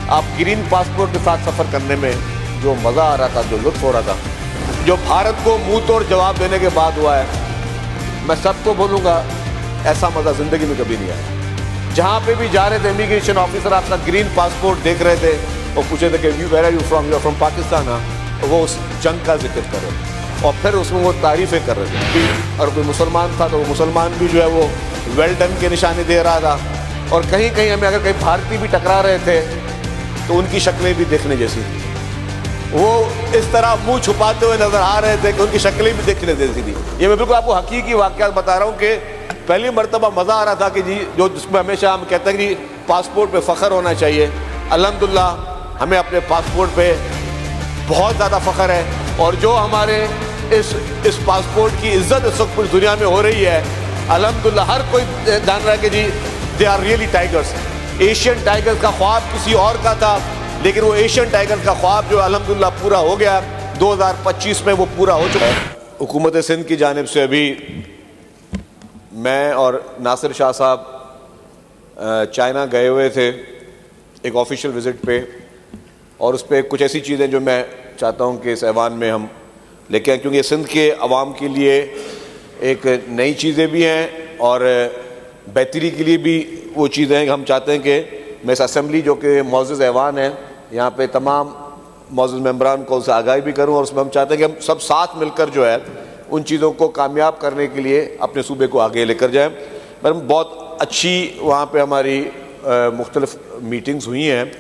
आप green passport के साथ सफ़र करने में जो मज़ा आ रहा था, जो लुत्फ़ हो रहा था, जो भारत को मुंह तोड़ जवाब देने के बाद हुआ है, मैं सबको बोलूँगा ऐसा मज़ा ज़िंदगी में कभी नहीं आया। जहाँ पे भी जा रहे थे इमिग्रेशन ऑफिसर आपका ग्रीन पासपोर्ट देख रहे थे और पूछे थे कि where are you from Pakistan, वो उस जंग का जिक्र कर रहे थे और फिर उसमें वो तारीफ़ें कर रहे थे। और कोई मुसलमान था तो वो मुसलमान भी जो है वो वेल डन के निशाने दे रहा था। और कहीं कहीं हमें अगर कहीं भारतीय भी टकरा रहे थे तो उनकी शक्लें भी देखने जैसी थी। वो इस तरह मुंह छुपाते हुए नजर आ रहे थे कि उनकी शक्लें भी देखने जैसी थी। ये मैं बिल्कुल आपको हकीकी वाक़यात बता रहा हूँ कि पहली मरतबा मज़ा आ रहा था कि जी जो जिसमें हमेशा हम कहते हैं कि पासपोर्ट पे फ़ख्र होना चाहिए। अल्हम्दुलिल्लाह हमें अपने पासपोर्ट पे बहुत ज़्यादा फ़ख्र है और जो हमारे इस पासपोर्ट की इज़्ज़त इस वक्त पूरी दुनिया में हो रही है, अल्हम्दुलिल्लाह हर कोई जान रहा है कि जी they are really tigers. Asian tigers का ख्वाब किसी और का था, लेकिन वो एशियन टाइगर्स का ख्वाब जो अल्हम्दुलिल्लाह पूरा हो गया, 2025 में वो पूरा हो चुका है। हुकूमत सिंध की जानिब से अभी मैं और नासिर शाह साहब चाइना गए हुए थे एक ऑफिशियल विज़िट पे, और उस पर कुछ ऐसी चीज़ें जो मैं चाहता हूँ कि इस ऐवान में हम लेके आएँ, क्योंकि सिंध के अवाम के लिए एक नई चीज़ें भी हैं और बेहतरी के लिए भी वो चीज़ें हैं कि हम चाहते हैं कि मैं इस असम्बली जो कि मौजूद ऐवान है यहाँ पे तमाम मौजूद मेम्बरान को उससे आगाही भी करूँ, और उसमें हम चाहते हैं कि हम सब साथ मिलकर जो है उन चीज़ों को कामयाब करने के लिए अपने सूबे को आगे लेकर जाएँ। मैडम बहुत अच्छी वहाँ पे हमारी मुख्तलिफ मीटिंग्स हुई हैं,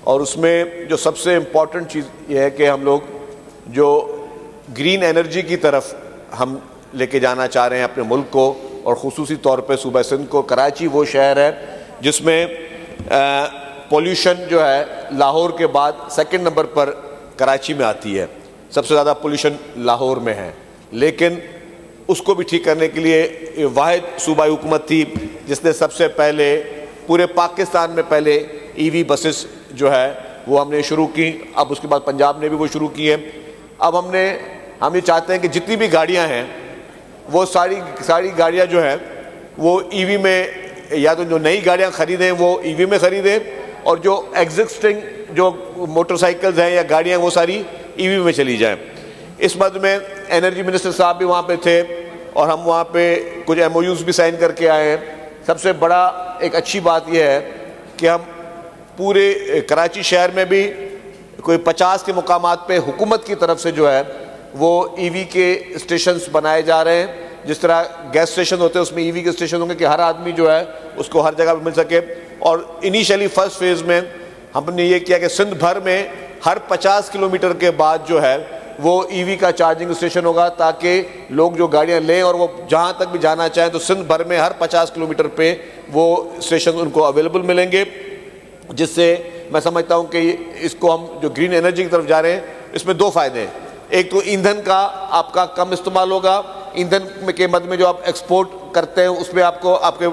और उसमें जो सबसे इम्पॉर्टेंट चीज़ ये है कि हम लोग जो ग्रीन एनर्जी की तरफ हम लेके जाना चाह रहे हैं अपने मुल्क को, और ख़ुसूसी तौर पे सूबा सिंध को। कराची वो शहर है जिसमें पोल्यूशन जो है लाहौर के बाद सेकंड नंबर पर कराची में आती है, सबसे ज़्यादा पोल्यूशन लाहौर में है। लेकिन उसको भी ठीक करने के लिए वाहिद सूबाई हुकूमत थी जिसने सबसे पहले पूरे पाकिस्तान में पहले ईवी बसेस जो है वो हमने शुरू की। अब उसके बाद पंजाब ने भी वो शुरू की है। अब हम ये चाहते हैं कि जितनी भी गाड़ियां हैं वो सारी गाड़ियां जो हैं वो ईवी में, या तो जो नई गाड़ियां ख़रीदें वो ईवी में ख़रीदें, और जो एग्जिस्टिंग जो मोटरसाइकिल्स हैं या गाड़ियां वो सारी ईवी में चली जाएं। इस मद में एनर्जी मिनिस्टर साहब भी वहाँ पे थे और हम वहाँ पे कुछ MOUs भी साइन करके आए हैं। सबसे बड़ा एक अच्छी बात यह है कि हम पूरे कराची शहर में भी कोई 50 के मुकामात पे हुकूमत की तरफ से जो है वो ईवी के स्टेशंस बनाए जा रहे हैं। जिस तरह गैस स्टेशन होते हैं उसमें ईवी के स्टेशन होंगे कि हर आदमी जो है उसको हर जगह पर मिल सके। और इनिशियली फर्स्ट फेज़ में हमने ये किया कि सिंध भर में हर 50 किलोमीटर के बाद जो है वो ईवी का चार्जिंग स्टेशन होगा, ताकि लोग जो गाड़ियां लें और वो जहां तक भी जाना चाहें तो सिंध भर में हर 50 किलोमीटर पे वो स्टेशन उनको अवेलेबल मिलेंगे। जिससे मैं समझता हूं कि इसको हम जो ग्रीन एनर्जी की तरफ जा रहे हैं इसमें दो फ़ायदे हैं। एक तो ईंधन का आपका कम इस्तेमाल होगा, ईंधन के मद में जो आप एक्सपोर्ट करते हैं उसमें आपके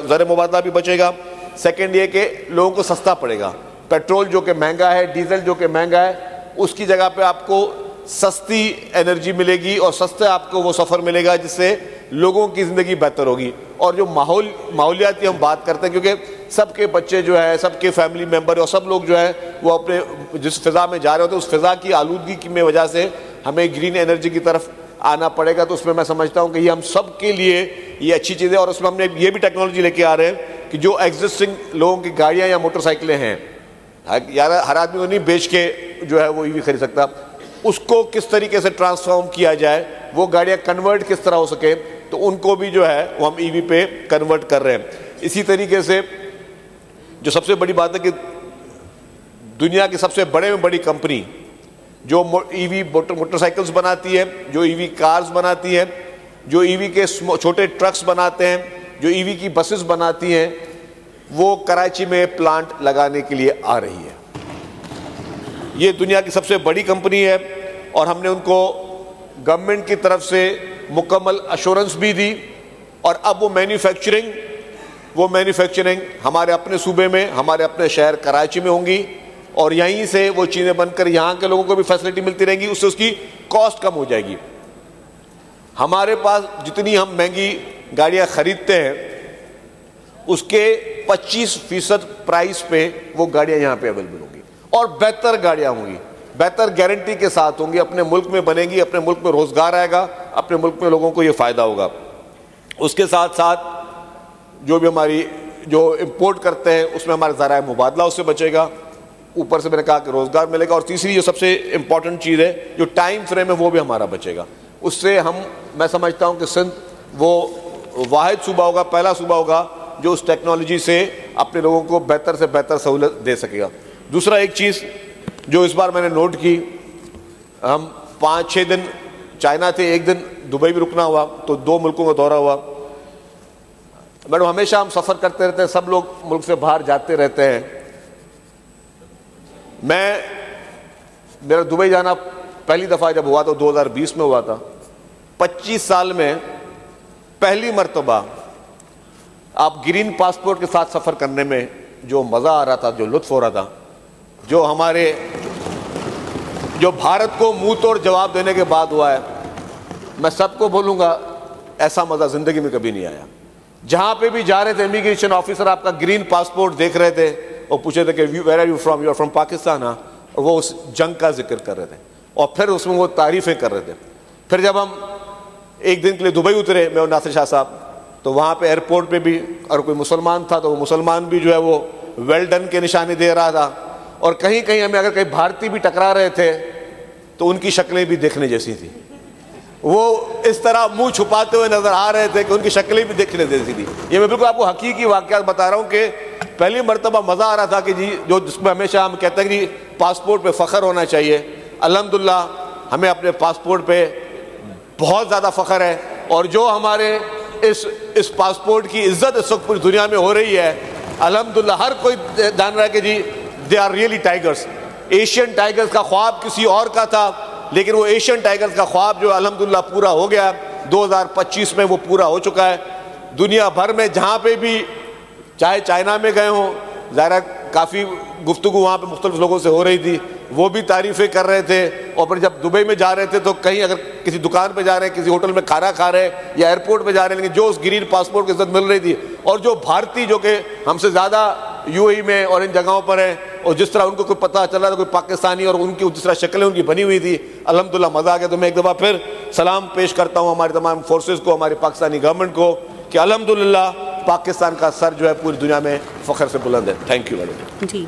ज़र मुबादला भी बचेगा। सेकेंड ये कि लोगों को सस्ता पड़ेगा। पेट्रोल जो कि महंगा है, डीजल जो कि महंगा है, उसकी जगह पे आपको सस्ती एनर्जी मिलेगी और सस्ते आपको वो सफ़र मिलेगा जिससे लोगों की ज़िंदगी बेहतर होगी। और जो माहौलियाती हम बात करते हैं, क्योंकि सबके बच्चे जो है, सबके फैमिली मेम्बर और सब लोग जो है वो अपने जिस फ़िज़ा में जा रहे होते हैं उस फ़िज़ा की आलूदगी की वजह से हमें ग्रीन एनर्जी की तरफ आना पड़ेगा। तो उसमें मैं समझता हूँ कि ये हम सब के लिए ये अच्छी चीज़ है। और उसमें हमने ये भी टेक्नोलॉजी लेके आ रहे हैं कि जो एग्जिस्टिंग लोगों की गाड़ियाँ या मोटरसाइकिलें हैं, यार हर आदमी को नहीं बेच के जो है वो ईवी खरीद सकता, उसको किस तरीके से ट्रांसफॉर्म किया जाए, वो गाड़ियाँ कन्वर्ट किस तरह हो सके, तो उनको भी जो है वो हम ईवी पे कन्वर्ट कर रहे हैं। इसी तरीके से जो सबसे बड़ी बात है कि दुनिया की सबसे बड़े में बड़ी कंपनी जो ईवी मोटरसाइकिल्स बनाती है, जो ईवी कार्स बनाती है, जो ईवी के छोटे ट्रक्स बनाते हैं, जो ईवी की बसेस बनाती हैं, वो कराची में प्लांट लगाने के लिए आ रही है। ये दुनिया की सबसे बड़ी कंपनी है और हमने उनको गवर्नमेंट की तरफ से मुकम्मल अश्योरेंस भी दी। और अब वो मैन्युफैक्चरिंग हमारे अपने सूबे में, हमारे अपने शहर कराची में होंगी, और यहीं से वो चीज़ें बनकर यहाँ के लोगों को भी फैसिलिटी मिलती रहेंगी, उससे उसकी कॉस्ट कम हो जाएगी। हमारे पास जितनी हम महंगी गाड़ियाँ ख़रीदते हैं उसके 25% प्राइस पे वो गाड़ियाँ यहाँ पे अवेलेबल होंगी। और बेहतर गाड़ियां होंगी, बेहतर गारंटी के साथ होंगी, अपने मुल्क में बनेंगी, अपने मुल्क में रोजगार आएगा, अपने मुल्क में लोगों को ये फायदा होगा। उसके साथ साथ जो भी हमारी जो इंपोर्ट करते हैं उसमें हमारा ज़राए मुबादला उससे बचेगा, ऊपर से मैंने कहा कि रोजगार मिलेगा, और तीसरी जो सबसे इंपॉर्टेंट चीज़ है जो टाइम फ्रेम है वो भी हमारा बचेगा। उससे मैं समझता हूँ कि सिंध वो वाहिद सूबा होगा, पहला सूबा होगा जो उस टेक्नोलॉजी से अपने लोगों को बेहतर से बेहतर सहूलत दे सकेगा। दूसरा एक चीज़ जो इस बार मैंने नोट की, हम 5-6 दिन चाइना थे, एक दिन दुबई भी रुकना हुआ, तो 2 मुल्कों का दौरा हुआ। मैडम हमेशा हम सफ़र करते रहते हैं, सब लोग मुल्क से बाहर जाते रहते हैं। मेरा दुबई जाना पहली दफ़ा जब हुआ तो 2020 में हुआ था। 25 साल में पहली मर्तबा आप ग्रीन पासपोर्ट के साथ सफ़र करने में जो मज़ा आ रहा था, जो लुत्फ़ हो रहा था, जो भारत को मुंह तोड़ जवाब देने के बाद हुआ है, मैं सबको बोलूँगा ऐसा मज़ा ज़िंदगी में कभी नहीं आया। जहाँ पे भी जा रहे थे इमिग्रेशन ऑफिसर आपका ग्रीन पासपोर्ट देख रहे थे और पूछे थे कि where are you from, you are from Pakistan, हाँ, और वो उस जंग का जिक्र कर रहे थे और फिर उसमें वो तारीफ़ें कर रहे थे। फिर जब हम एक दिन के लिए दुबई उतरे, मैं और नासिर शाह साहब, तो वहाँ पे एयरपोर्ट पे भी और कोई मुसलमान था तो वो मुसलमान भी जो है वो वेल डन के निशाने दे रहा था, और कहीं कहीं हमें अगर कहीं भारतीय भी टकरा रहे थे तो उनकी शक्लें भी देखने जैसी थी। वो इस तरह मुंह छुपाते हुए नजर आ रहे थे कि उनकी शक्लें भी देखने जैसी थी। ये मैं बिल्कुल आपको हकीकी वाक़यात बता रहा हूँ कि पहली मरतबा मज़ा आ रहा था कि जी जो जिसमें हमेशा हम कहते हैं कि पासपोर्ट पे फ़ख्र होना चाहिए, अल्हम्दुलिल्लाह हमें अपने पासपोर्ट पे बहुत ज़्यादा फ़ख्र है, और जो हमारे इस पासपोर्ट की इज्जत इस वक्त पूरी दुनिया में हो रही है, अल्हम्दुलिल्लाह हर कोई जान रहा है कि जी they are really tigers. Asian tigers का ख्वाब किसी और का था, लेकिन वो एशियन टाइगर्स का ख्वाब जो अल्हम्दुलिल्लाह पूरा हो गया, 2025 में वो पूरा हो चुका है। दुनिया भर में जहाँ पे भी, चाहे चाइना में गए हों, ज़ाहिर काफ़ी गुफ्तगू वहाँ पे मुख्तलिफ लोगों से हो रही थी, वो भी तारीफ़ें कर रहे थे। और फिर जब दुबई में जा रहे थे तो कहीं अगर किसी दुकान पे जा रहे हैं, किसी होटल में खाना खा रहे हैं या एयरपोर्ट पे जा रहे हैं, लेकिन जो उस ग्रीन पासपोर्ट की इज्जत मिल रही थी, और जो भारतीय जो कि हमसे ज़्यादा यूएई में और इन जगहों पर हैं, और जिस तरह उनको कोई पता चल रहा था कोई पाकिस्तानी और उनकी जिस तरह शक्लें उनकी बनी हुई थी, अल्हम्दुलिल्लाह मज़ा आ गया। तो मैं एक दफ़ा फिर सलाम पेश करता हूँ हमारी तमाम फोर्सेस को, हमारी पाकिस्तानी गवर्नमेंट को, कि अल्हम्दुलिल्लाह पाकिस्तान का सर जो है पूरी दुनिया में फ़ख्र से बुलंद है। Thank you madam ji.